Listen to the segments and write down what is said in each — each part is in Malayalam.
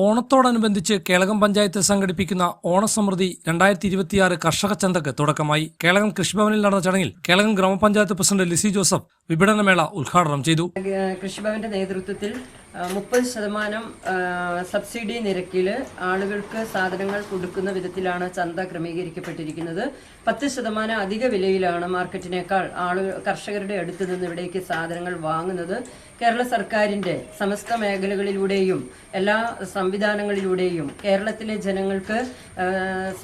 ഓണത്തോടനുബന്ധിച്ച് കേളകം പഞ്ചായത്ത് സംഘടിപ്പിക്കുന്ന ഓണസമൃദ്ധി 2026 കർഷക ചന്തക്ക് തുടക്കമായി. കേളകം കൃഷിഭവനിൽ നടന്ന ചടങ്ങിൽ കേളകം ഗ്രാമപഞ്ചായത്ത് പ്രസിഡന്റ് ലിസി ജോസഫ് വിപണനമേള ഉദ്ഘാടനം ചെയ്തു. കൃഷിഭവന്റെ നേതൃത്വത്തിൽ 30% സബ്സിഡി നിരക്കിൽ ആളുകൾക്ക് സാധനങ്ങൾ കൊടുക്കുന്ന വിധത്തിലാണ് ചന്ത ക്രമീകരിക്കപ്പെട്ടിരിക്കുന്നത്. 10% അധിക വിലയിലാണ് മാർക്കറ്റിനേക്കാൾ കർഷകരുടെ അടുത്ത് നിന്ന് ഇവിടേക്ക് സാധനങ്ങൾ വാങ്ങുന്നത്. കേരള സർക്കാരിന്റെ സമസ്ത മേഖലകളിലൂടെയും എല്ലാ സംവിധാനങ്ങളിലൂടെയും കേരളത്തിലെ ജനങ്ങൾക്ക്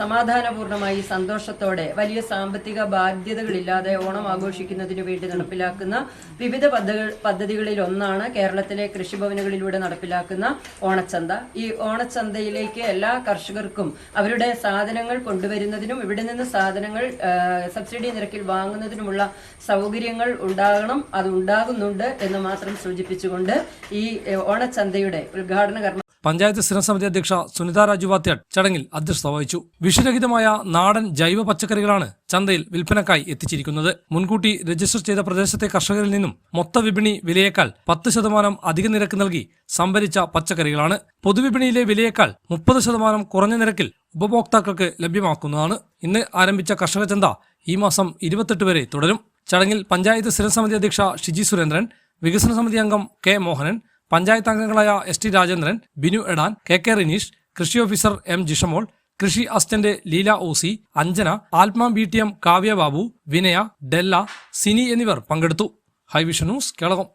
സമാധാനപൂർണമായി സന്തോഷത്തോടെ വലിയ സാമ്പത്തിക ബാധ്യതകളില്ലാതെ ഓണം ആഘോഷിക്കുന്നതിന് വേണ്ടി നടപ്പിലാക്കുന്ന വിവിധ പദ്ധതികളിൽ ഒന്നാണ് കേരളത്തിലെ കൃഷിഭവനുകളിലൂടെ നടപ്പിലാക്കുന്ന ഓണച്ചന്ത. ഈ ഓണച്ചന്തയിലേക്ക് എല്ലാ കർഷകർക്കും അവരുടെ സാധനങ്ങൾ കൊണ്ടുവരുന്നതിനും ഇവിടെ നിന്ന് സാധനങ്ങൾ സബ്സിഡി നിരക്കിൽ വാങ്ങുന്നതിനുമുള്ള സൗകര്യങ്ങൾ ഉണ്ടാകണം, അത് ഉണ്ടാകുന്നുണ്ട് എന്ന് മാത്രം സൂചിപ്പിച്ചുകൊണ്ട് ഈ ഓണച്ചന്തയുടെ ഉദ്ഘാടന കർമ്മം പഞ്ചായത്ത് സ്ഥിരസമിതി അധ്യക്ഷ സുനിത രാജുവാത്യാട് ചടങ്ങിൽ അധ്യക്ഷത വഹിച്ചു. വിഷരഹിതമായ നാടൻ ജൈവ പച്ചക്കറികളാണ് ചന്തയിൽ വിൽപ്പനക്കായി എത്തിച്ചിരിക്കുന്നത്. മുൻകൂട്ടി രജിസ്റ്റർ ചെയ്ത പ്രദേശത്തെ കർഷകരിൽ നിന്നും മൊത്ത വിപണി വിലയേക്കാൾ 10% അധിക നിരക്ക് നൽകി സംഭരിച്ച പച്ചക്കറികളാണ്. പൊതുവിപണിയിലെ വിലയേക്കാൾ 30% കുറഞ്ഞ നിരക്കിൽ ഉപഭോക്താക്കൾക്ക് ലഭ്യമാക്കുന്നതാണ്. ഇന്ന് ആരംഭിച്ച കർഷക ചന്ത ഈ മാസം 28 വരെ തുടരും. ചടങ്ങിൽ പഞ്ചായത്ത് സ്ഥിരസമിതി അധ്യക്ഷ ഷിജി സുരേന്ദ്രൻ, വികസന സമിതി അംഗം കെ മോഹനൻ, പഞ്ചായത്ത് അംഗങ്ങളായ S T Rajendran, Binu Edan, K Rineesh, കൃഷി ഓഫീസർ എം ജിഷമോൾ, കൃഷി അസിസ്റ്റന്റ് ലീല ഓസി, അഞ്ജന, ആത്മ BTM കാവ്യ ബാബു, വിനയ, ഡെല്ല, സിനി എന്നിവർ പങ്കെടുത്തു. ഹൈവിഷൻ ന്യൂസ്, കേളകം.